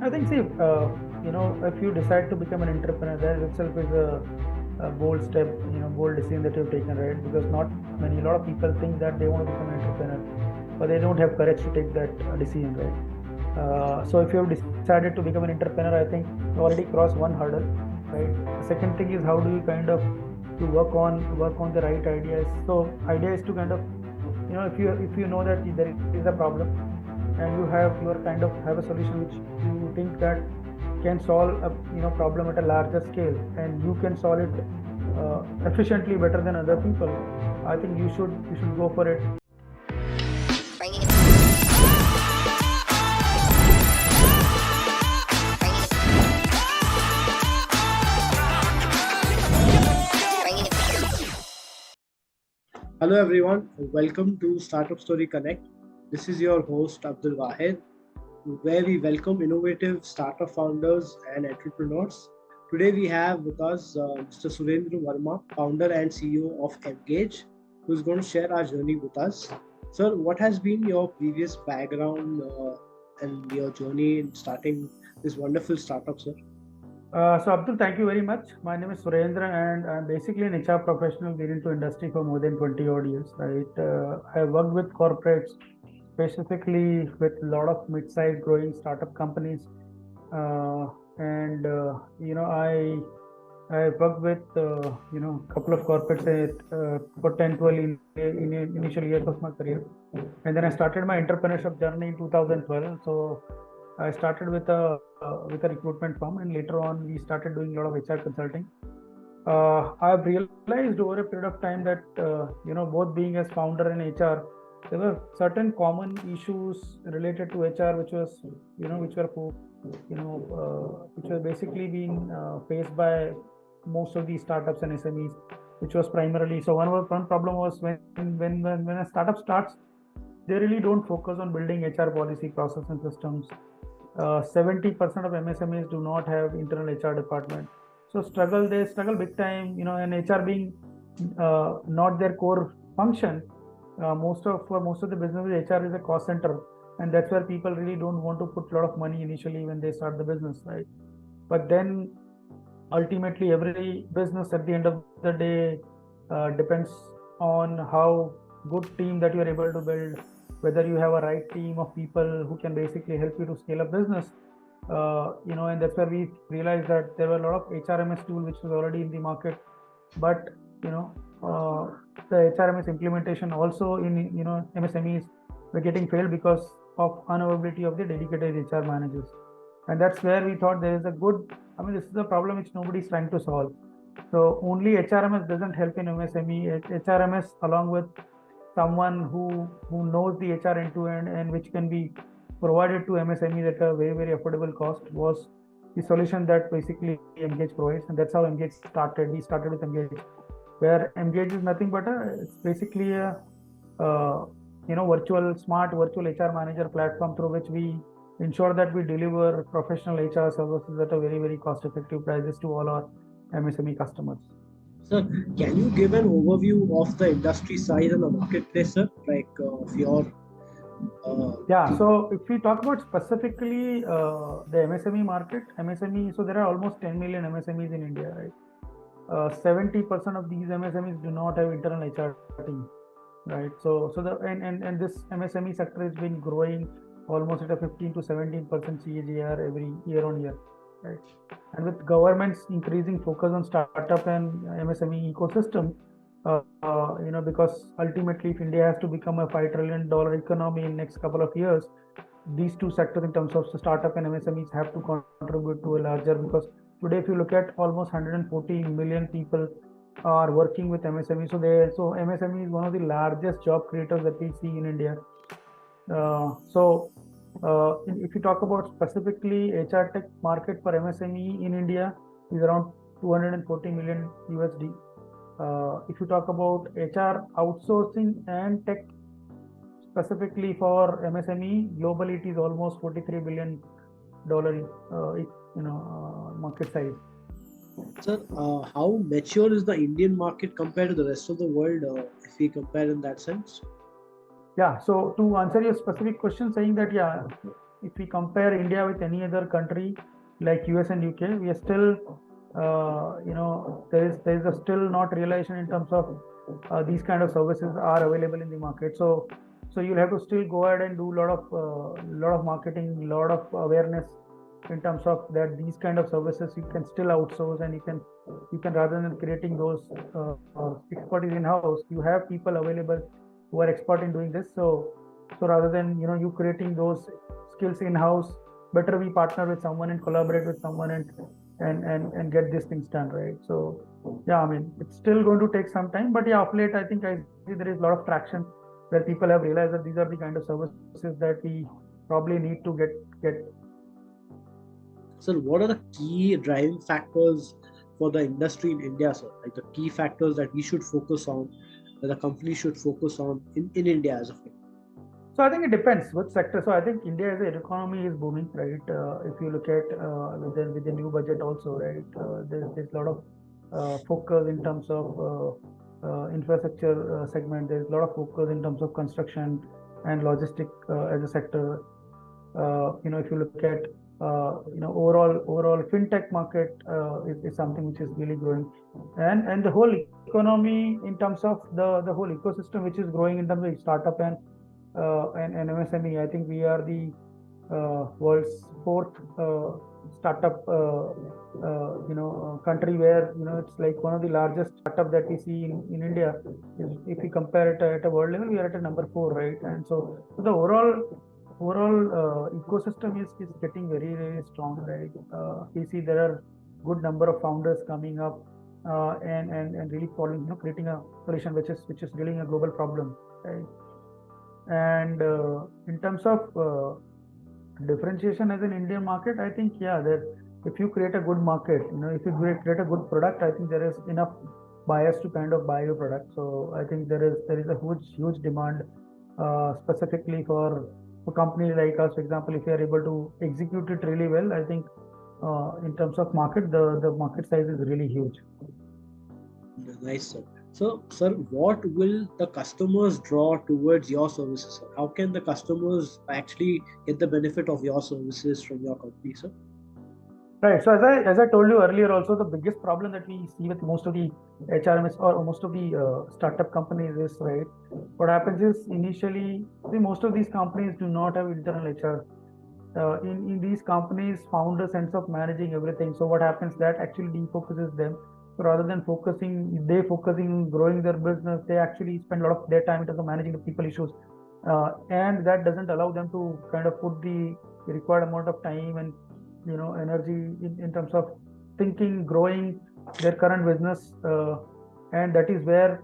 I think, see, if you decide to become an entrepreneur, that itself is a bold step, bold decision that you've taken, right? Because a lot of people think that they want to become an entrepreneur, but they don't have courage to take that decision, right? So if you have decided to become an entrepreneur, I think you already crossed one hurdle, right? The second thing is how do you kind of to work on the right ideas. So idea is to kind of, if you know that there is a problem and you are kind of have a solution which you think that can solve a problem at a larger scale, and you can solve it efficiently better than other people, I think you should go for it. Hello everyone, welcome to Startup Story Connect. This is your host Abdul Wahid, where we welcome innovative startup founders and entrepreneurs. Today we have with us Mr. Surendra Verma, founder and CEO of Emgage, who is going to share our journey with us. Sir, what has been your previous background and your journey in starting this wonderful startup, sir? So Abdul, thank you very much. My name is Surendra, and I'm basically an HR professional been into industry for more than 20 odd years, right? I worked with corporates, specifically with a lot of mid-sized growing startup companies. I worked with a couple of corporates for 10, 12 in initial years of my career. And then I started my entrepreneurship journey in 2012. So I started with a recruitment firm, and later on we started doing a lot of HR consulting. I've realized over a period of time that both being as founder and HR, there were certain common issues related to HR which were basically being faced by most of these startups and SMEs, which was primarily, so one problem was when a startup starts, they really don't focus on building HR policy, process and systems. 70% of MSMEs do not have internal HR department, so they struggle big time, and HR being not their core function. For most of the businesses, HR is a cost center, and that's where people really don't want to put a lot of money initially when they start the business, right? But then ultimately every business at the end of the day depends on how good team that you are able to build, whether you have a right team of people who can basically help you to scale up business. And that's where we realized that there were a lot of HRMS tool which was already in the market, but the HRMS implementation also in MSMEs were getting failed because of unavailability of the dedicated HR managers. And that's where we thought there is this is a problem which nobody is trying to solve. So only HRMS doesn't help in MSME. HRMS along with someone who knows the HR end to end and which can be provided to MSME at a very, very affordable cost was the solution that basically Emgage provides. And that's how Emgage started. We started with Emgage, where Emgage is nothing but it's basically a smart virtual HR manager platform through which we ensure that we deliver professional HR services at a very, very cost effective prices to all our MSME customers. Sir, can you give an overview of the industry size and the marketplace, sir? Of your... So if we talk about specifically the MSME market, so there are almost 10 million MSMEs in India, right? 70% of these MSMEs do not have internal HR team, right? And this MSME sector has been growing almost at a 15 to 17% CAGR every year on year, right? And with government's increasing focus on startup and MSME ecosystem, because ultimately if India has to become a $5 trillion economy in next couple of years, these two sectors in terms of startup and MSMEs have to contribute to a larger, because today if you look at almost 140 million people are working with MSME. So MSME is one of the largest job creators that we see in India. If you talk about specifically HR tech market for MSME in India is around 240 million USD. If you talk about HR outsourcing and tech specifically for MSME, globally it is almost $43 billion market size. Sir, how mature is the Indian market compared to the rest of the world, if we compare in that sense? So to answer your specific question, saying that if we compare India with any other country like US and UK, we are still there is a still not realization in terms of these kind of services are available in the market. So you'll have to still go ahead and do lot of marketing, lot of awareness in terms of that these kind of services you can still outsource, and you can rather than creating those expertise in house, you have people available who are expert in doing this. So rather than you creating those skills in house, better we partner with someone and collaborate with someone and get these things done, right? So yeah, I mean, it's still going to take some time, but yeah, of late I think I see there is a lot of traction where people have realized that these are the kind of services that we probably need to get. Sir, what are the key driving factors for the industry in India, sir? Like the key factors that we should focus on, that the company should focus on in India as of now? So I think it depends which sector. So I think India as an economy is booming, right? If you look at with the new budget also, right? There's a lot of focus in terms of infrastructure segment. There's a lot of focus in terms of construction and logistic as a sector. If you look at overall fintech market is something which is really growing, and the whole economy in terms of the whole ecosystem which is growing in terms of startup and MSME. I think we are the world's fourth startup country, where it's like one of the largest startup that we see in India. If we compare it at a world level, we are at a number 4, right? And so the overall ecosystem is getting very, very strong, right? We see there are good number of founders coming up and really creating a solution which is dealing a global problem, right? And in terms of differentiation as an Indian market, I think if you create a good market, if you create a good product, I think there is enough buyers to kind of buy your product. So I think there is a huge demand specifically for a company like us. For example, if you are able to execute it really well, I think in terms of market, the market size is really huge. Nice, sir. So, sir, what will the customers draw towards your services, sir? How can the customers actually get the benefit of your services from your company, sir? Right. So as I told you earlier, also the biggest problem that we see with most of the HRMS or most of the startup companies is, right, what happens is initially, most of these companies do not have internal HR. In these companies, founders ends up managing everything. So what happens, that actually defocuses them. So rather than focusing on growing their business, they actually spend a lot of their time in terms of managing the people issues, and that doesn't allow them to kind of put the required amount of time and energy in terms of thinking, growing their current business, and that is where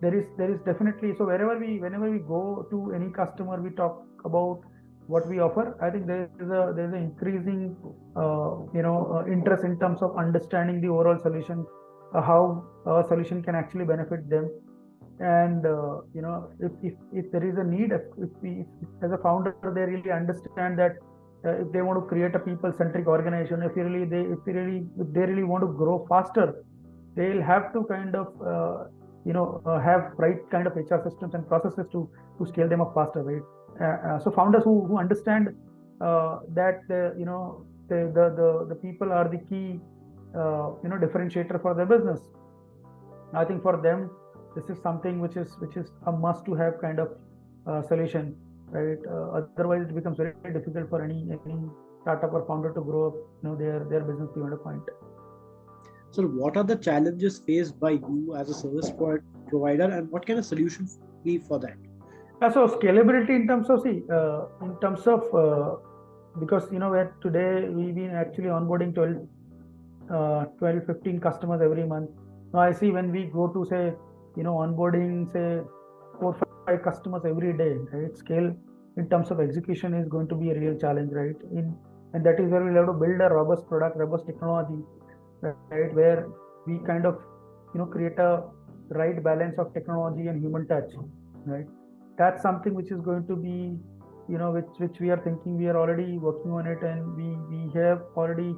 there is definitely. So whenever we go to any customer, we talk about what we offer. I think there's an increasing interest in terms of understanding the overall solution, how a solution can actually benefit them, and if there is a need, if as a founder they really understand that if they want to create a people-centric organization, if they really want to grow faster, they'll have to kind of have right kind of HR systems and processes to scale them up faster, right? So founders who understand that the people are the key differentiator for their business, I think for them this is something which is a must to have kind of solution, right? Otherwise it becomes very difficult for any startup or founder to grow up their business beyond a point. So what are the challenges faced by you as a service provider, and what can a solution be for that? So scalability in terms of because where today we've been actually onboarding 12-15 customers every month. Now I see when we go to say onboarding say 4-5 customers every day, right? Scale in terms of execution is going to be a real challenge, right? And that is where we'll have to build a robust product, robust technology, right? Where we kind of create a right balance of technology and human touch, right? That's something which is going to be which we are thinking. We are already working on it, and we have already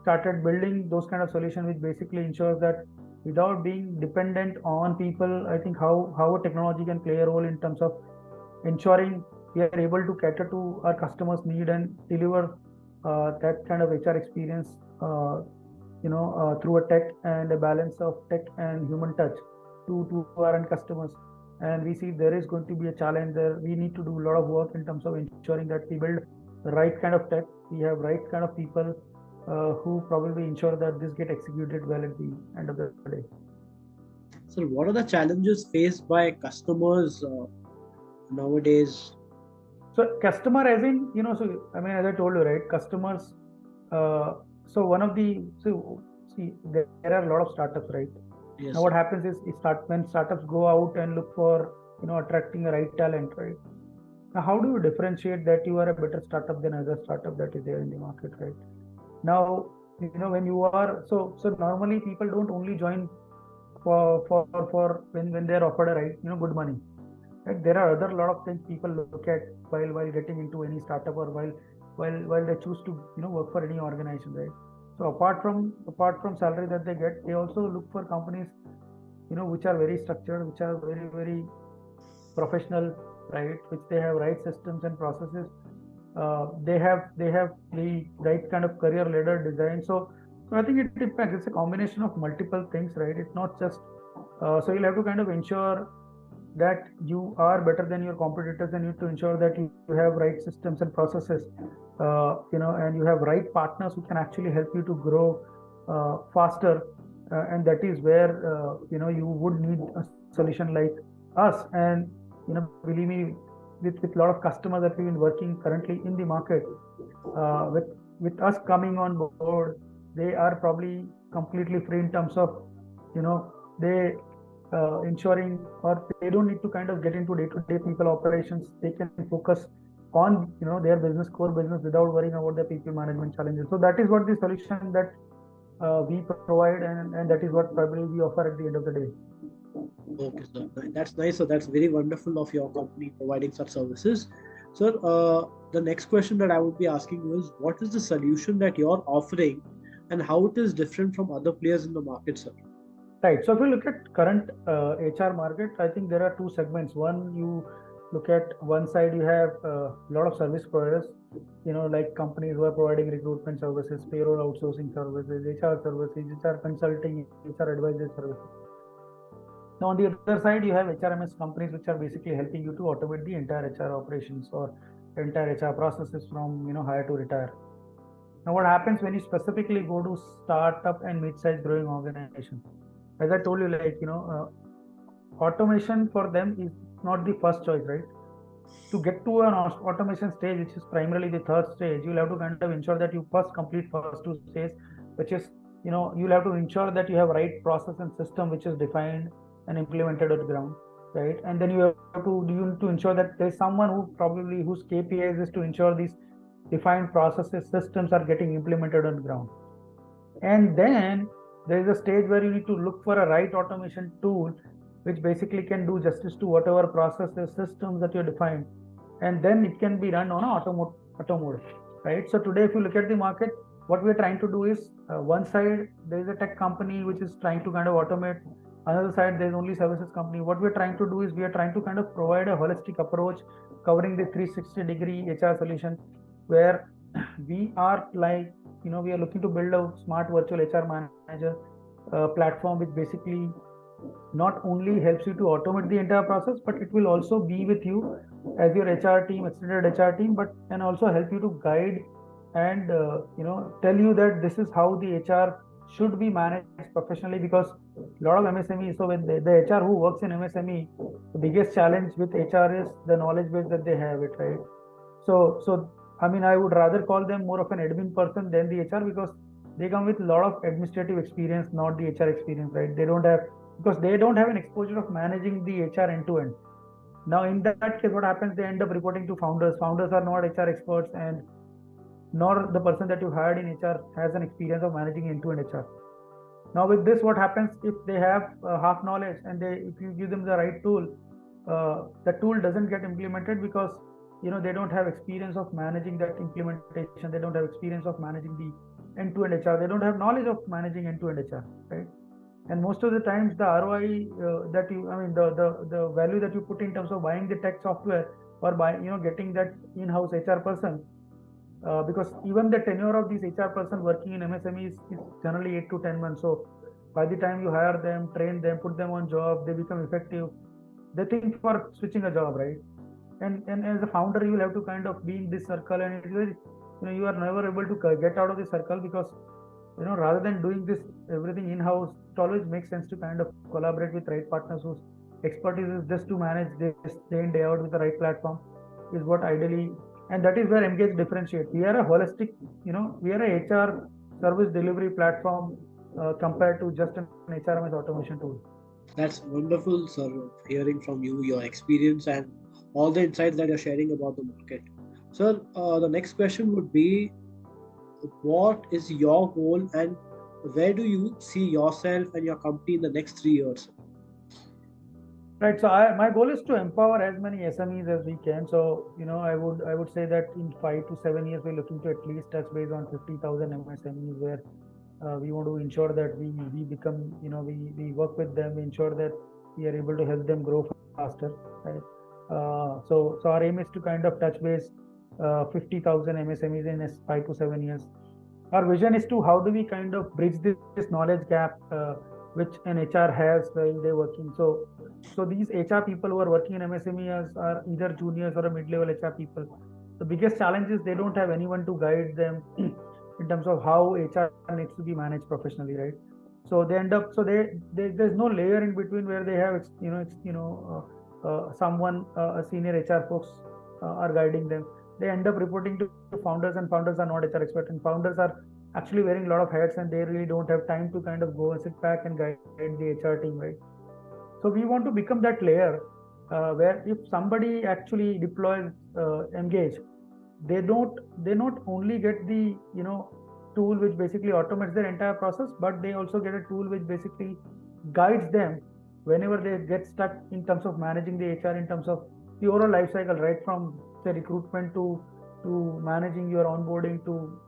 started building those kind of solutions, which basically ensures that without being dependent on people, I think how a technology can play a role in terms of ensuring we are able to cater to our customers' need and deliver that kind of HR experience, through a tech and a balance of tech and human touch to our end customers. And we see there is going to be a challenge there. We need to do a lot of work in terms of ensuring that we build the right kind of tech, we have right kind of people who probably ensure that this get executed well at the end of the day. So, what are the challenges faced by customers nowadays? So customer, as in, so I mean, as I told you, right, customers. So one of the see, there are a lot of startups, right? Yes. Now what happens is when startups go out and look for attracting the right talent, right? Now how do you differentiate that you are a better startup than other startup that is there in the market, right? Now when you are so normally people don't only join for when they are offered a good money. Right? There are other lot of things people look at while getting into any startup or while they choose to work for any organization, right? So apart from salary that they get, they also look for companies which are very structured, which are very very professional, right? Which they have right systems and processes. They have the right kind of career ladder design. So I think it depends. It's a combination of multiple things, right? It's not just so you'll have to kind of ensure that you are better than your competitors, and you need to ensure that you have right systems and processes, and you have right partners who can actually help you to grow faster, and that is where you would need a solution like us. And believe me, with a lot of customers that we've been working currently in the market, with us coming on board, they are probably completely free in terms of they ensuring, or they don't need to kind of get into day-to-day people operations. They can focus on their core business without worrying about the people management challenges. So that is what the solution that we provide, and that is what probably we offer at the end of the day. Okay, sir. That's nice. So that's very wonderful of your company providing such services. Sir, the next question that I would be asking you is, what is the solution that you're offering and how it is different from other players in the market, sir? Right. So if you look at current HR market, I think there are two segments. One, you look at one side, you have a lot of service providers, like companies who are providing recruitment services, payroll outsourcing services, HR services, HR consulting, HR advisory services. Now on the other side, you have HRMS companies which are basically helping you to automate the entire HR operations or entire HR processes from hire to retire. Now what happens when you specifically go to startup and mid-sized growing organizations? As I told you, automation for them is not the first choice, right? To get to an automation stage, which is primarily the third stage, you'll have to kind of ensure that you first complete first two stages, which is, you'll have to ensure that you have right process and system which is defined and implemented on the ground, right? And then you need to ensure that there's someone whose KPIs is to ensure these defined processes, systems are getting implemented on the ground. And then there is a stage where you need to look for a right automation tool which basically can do justice to whatever processes, systems that you defined, and then it can be run on auto mode, right? So today, if you look at the market, what we're trying to do is one side there is a tech company which is trying to kind of automate. Another side there's only services company. What we're trying to do is we are trying to kind of provide a holistic approach covering the 360-degree HR solution, where we are we are looking to build a smart virtual HR manager platform which basically not only helps you to automate the entire process, but it will also be with you as your HR team, extended HR team, but can also help you to guide and tell you that this is how the HR should be managed professionally. Because a lot of MSMEs, so when the HR who works in MSME, the biggest challenge with HR is the knowledge base that they have it, right? So I mean, I would rather call them more of an admin person than the HR, because they come with a lot of administrative experience, not the HR experience, right? They don't have an exposure of managing the HR end to end. Now, in that case, what happens? They end up reporting to founders. Founders are not HR experts, and nor the person that you hired in HR has an experience of managing end-to-end HR. Now, with this, what happens if they have half knowledge, and if you give them the right tool, the tool doesn't get implemented because they don't have experience of managing that implementation. They don't have experience of managing the end-to-end HR. They don't have knowledge of managing end-to-end HR, right? And most of the times, the ROI the value that you put in terms of buying the tech software or by getting that in-house HR person, because even the tenure of these HR person working in MSME is generally 8 to 10 months. So by the time you hire them, train them, put them on job, they become effective, they think for switching a job, right? And as a founder, you will have to kind of be in this circle, and it's very, you are never able to get out of this circle, because rather than doing this everything in-house, it always makes sense to kind of collaborate with right partners whose expertise is just to manage this day in day out with the right platform, is what ideally. And that is where Emgage differentiate. We are a holistic, we are a HR service delivery platform, compared to just an HRMS automation tool. That's wonderful, sir, hearing from you, your experience, and all the insights that you're sharing about the market. Sir, the next question would be, what is your goal and where do you see yourself and your company in the next 3 years? Right. So my goal is to empower as many SMEs as we can. So I would say that in 5 to 7 years we're looking to at least touch base on 50,000 MSMEs, where we want to ensure that we become, we work with them, we ensure that we are able to help them grow faster. Right. So our aim is to kind of touch base 50,000 MSMEs in 5 to 7 years. Our vision is to how do we kind of bridge this knowledge gap, which an HR has while they're working. So these HR people who are working in MSMEs are either juniors or a mid-level HR people. The biggest challenge is they don't have anyone to guide them in terms of how HR needs to be managed professionally, right? So they end up, there's no layer in between where they have someone, a senior HR folks are guiding them. They end up reporting to founders, and founders are not HR experts, and founders are actually wearing a lot of hats, and they really don't have time to kind of go and sit back and guide the HR team, right? So we want to become that layer, where if somebody actually deploys Emgage, they not only get the tool which basically automates their entire process, but they also get a tool which basically guides them whenever they get stuck in terms of managing the HR, in terms of the overall life cycle, right from say recruitment to managing your onboarding, to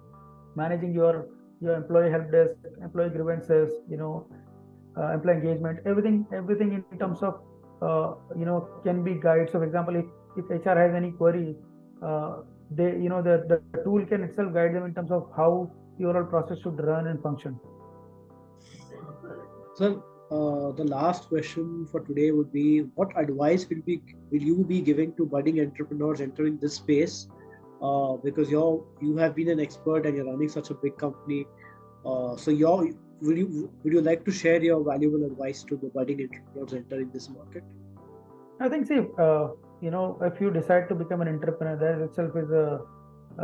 managing your employee help desk, employee grievances, employee engagement, everything in terms of can be guided. So for example, if HR has any query, they the tool can itself guide them in terms of how the overall process should run and function. Sir, the last question for today would be, what advice will you be giving to budding entrepreneurs entering this space? Because you have been an expert and you're running such a big company. Would you like to share your valuable advice to the budding entrepreneurs entering this market? I think, see, if you decide to become an entrepreneur, that itself is a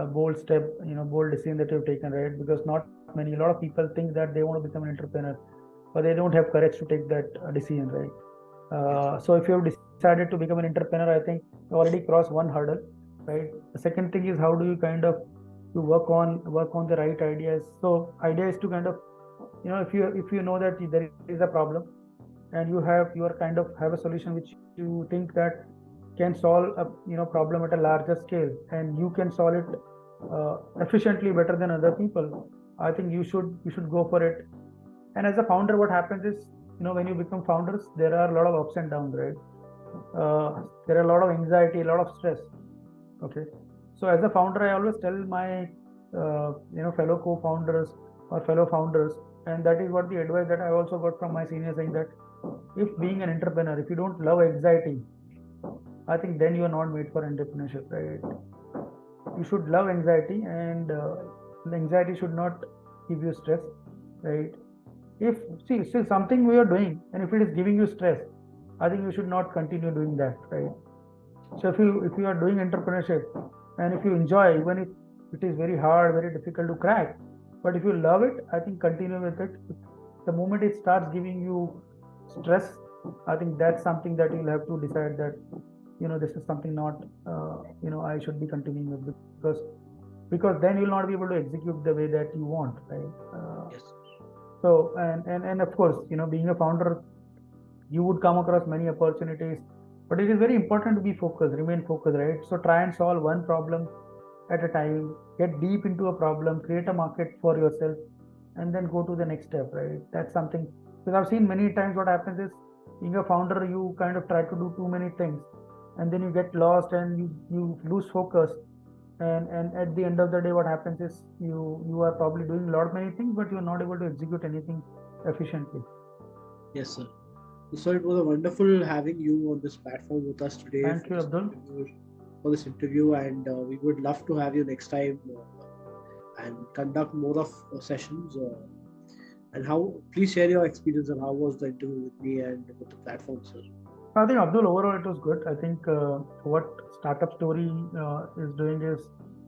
bold step, bold decision that you've taken, right? Because a lot of people think that they want to become an entrepreneur, but they don't have courage to take that decision, right? So if you've decided to become an entrepreneur, I think you already crossed one hurdle, right? The second thing is, how do you kind of work on the right ideas? So idea is to kind of, if you know that there is a problem, and you are kind of have a solution which you think that can solve a problem at a larger scale, and you can solve it efficiently better than other people, I think you should go for it. And as a founder, what happens is, when you become founders, there are a lot of ups and downs, right? There are a lot of anxiety, a lot of stress. Okay, so as a founder, I always tell my fellow co-founders or fellow founders, and that is what the advice that I also got from my seniors, saying that if being an entrepreneur, if you don't love anxiety, I think then you are not made for entrepreneurship, right? You should love anxiety, and anxiety should not give you stress, right? If still something we are doing, and if it is giving you stress, I think you should not continue doing that, right? So if you are doing entrepreneurship, and if you enjoy, even if it is very hard, very difficult to crack, but if you love it, I think continue with it. The moment it starts giving you stress, I think that's something that you'll have to decide that this is something not I should be continuing with, because then you'll not be able to execute the way that you want, right? Yes. So and of course, being a founder, you would come across many opportunities, but it is very important to be focused, remain focused, right? So try and solve one problem at a time, get deep into a problem, create a market for yourself, and then go to the next step, right? That's something, because I've seen many times what happens is, being a founder, you kind of try to do too many things, and then you get lost and you lose focus. And at the end of the day, what happens is you are probably doing a lot many things, but you're not able to execute anything efficiently. Yes, sir. So it was a wonderful having you on this platform with us today. Thank you, Abdul. For this interview, and we would love to have you next time and conduct more of sessions. And please share your experience and how was the interview with me and with the platform, sir. I think, Abdul, overall it was good. I think what Startup Story is doing is,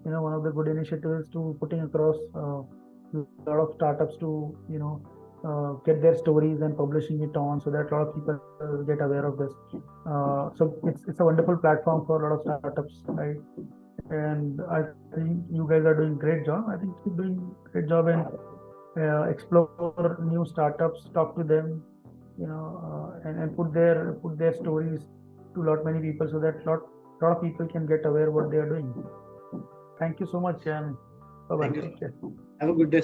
one of the good initiatives to putting across a lot of startups to, get their stories and publishing it on, so that a lot of people get aware of this. So it's a wonderful platform for a lot of startups, right? And I think you guys are doing great job. I think keep doing great job and explore new startups, talk to them, and put their stories to lot many people, so that lot of people can get aware what they are doing. Thank you so much, and bye bye. Have a good day.